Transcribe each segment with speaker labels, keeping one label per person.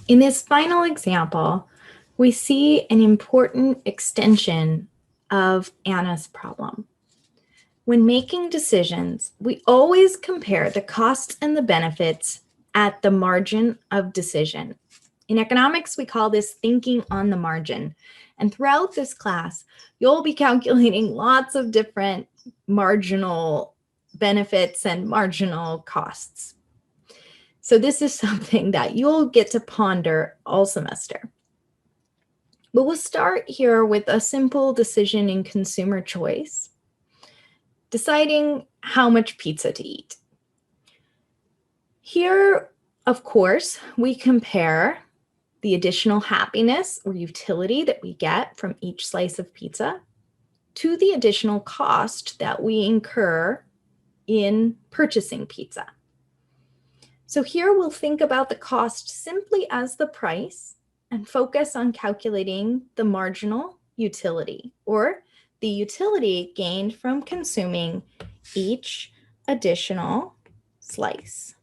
Speaker 1: In this final example, we see an important extension of Anna's problem. When making decisions, we always compare the costs and the benefits at the margin of decision. In economics, we call this thinking on the margin. And throughout this class, you'll be calculating lots of different marginal benefits and marginal costs. So this is something that you'll get to ponder all semester. But we'll start here with a simple decision in consumer choice, deciding how much pizza to eat. Here, of course, we compare the additional happiness or utility that we get from each slice of pizza to the additional cost that we incur in purchasing pizza. So here we'll think about the cost simply as the price and focus on calculating the marginal utility, or the utility gained from consuming each additional slice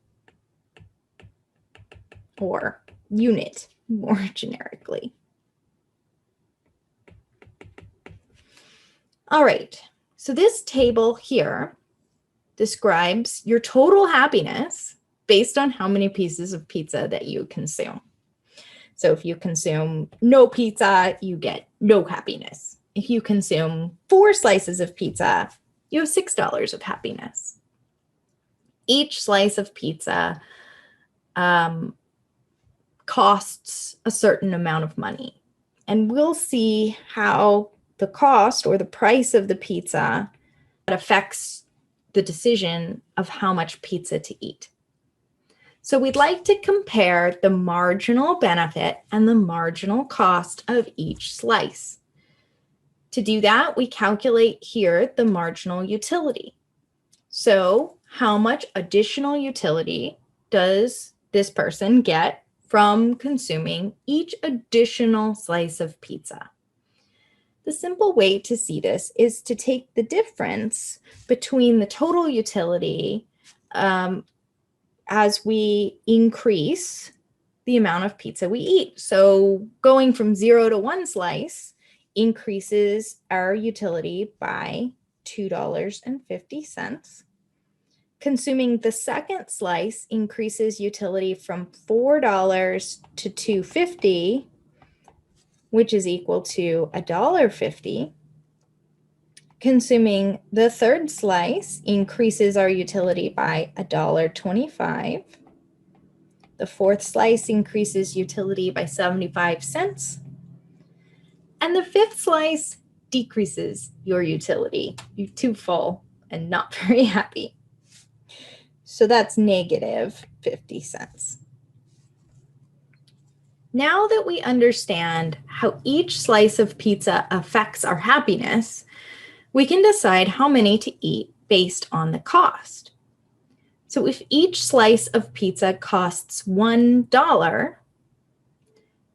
Speaker 1: or unit more generically. All right, so this table here describes your total happiness based on how many pieces of pizza that you consume. So if you consume no pizza, you get no happiness. If you consume 4 slices of pizza, you have $6 of happiness. Each slice of pizza costs a certain amount of money. And we'll see how the cost or the price of the pizza affects the decision of how much pizza to eat. So we'd like to compare the marginal benefit and the marginal cost of each slice. To do that, we calculate here the marginal utility. So how much additional utility does this person get from consuming each additional slice of pizza? The simple way to see this is to take the difference between the total utility as we increase the amount of pizza we eat. So going from 0 to 1 slice increases our utility by $2.50. Consuming the second slice increases utility from $4 to $2.50, which is equal to $1.50. Consuming the third slice increases our utility by $1.25. The fourth slice increases utility by 75 cents. And the fifth slice decreases your utility. You're too full and not very happy. So that's negative 50 cents. Now that we understand how each slice of pizza affects our happiness, we can decide how many to eat based on the cost. So if each slice of pizza costs $1,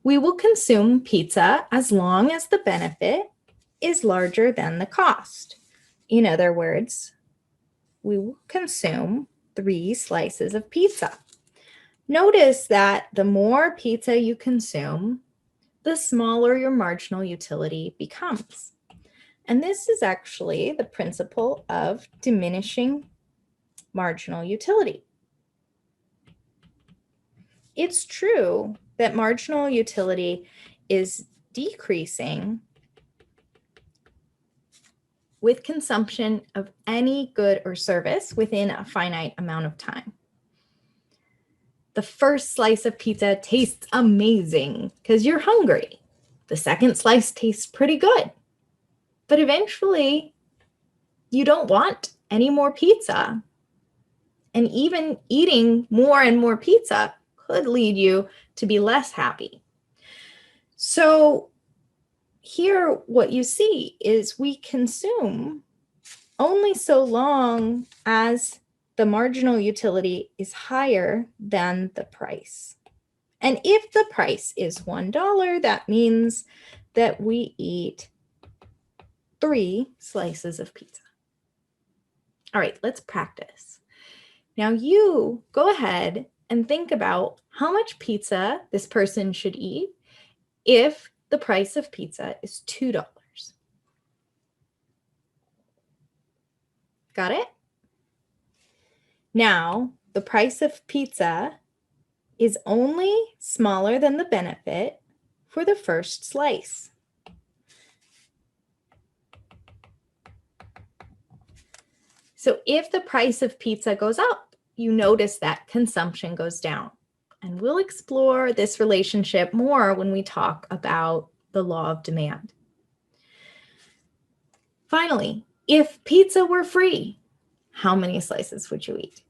Speaker 1: we will consume pizza as long as the benefit is larger than the cost. In other words, we will consume 3 slices of pizza. Notice that the more pizza you consume, the smaller your marginal utility becomes. And this is actually the principle of diminishing marginal utility. It's true that marginal utility is decreasing with consumption of any good or service within a finite amount of time. The first slice of pizza tastes amazing because you're hungry. The second slice tastes pretty good. But eventually, you don't want any more pizza. And even eating more and more pizza could lead you to be less happy. So here, what you see is we consume only so long as the marginal utility is higher than the price. And if the price is $1, that means that we eat 3 slices of pizza. All right, let's practice. Now you go ahead and think about how much pizza this person should eat if the price of pizza is $2. Got it? Now, the price of pizza is only smaller than the benefit for the first slice. So if the price of pizza goes up, you notice that consumption goes down. And we'll explore this relationship more when we talk about the law of demand. Finally, if pizza were free, how many slices would you eat?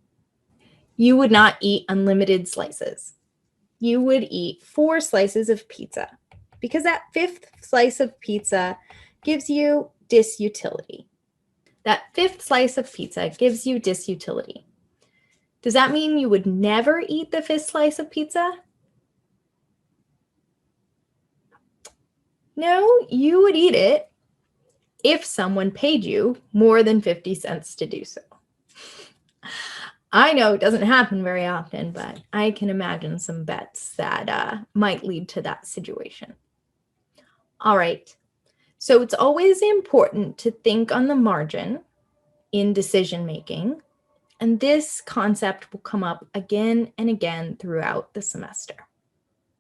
Speaker 1: You would not eat unlimited slices. You would eat 4 slices of pizza because that 5th slice of pizza gives you disutility. That 5th slice of pizza gives you disutility. Does that mean you would never eat the 5th slice of pizza? No, you would eat it if someone paid you more than 50 cents to do so. I know it doesn't happen very often, but I can imagine some bets that might lead to that situation. All right, so it's always important to think on the margin in decision making, and this concept will come up again and again throughout the semester.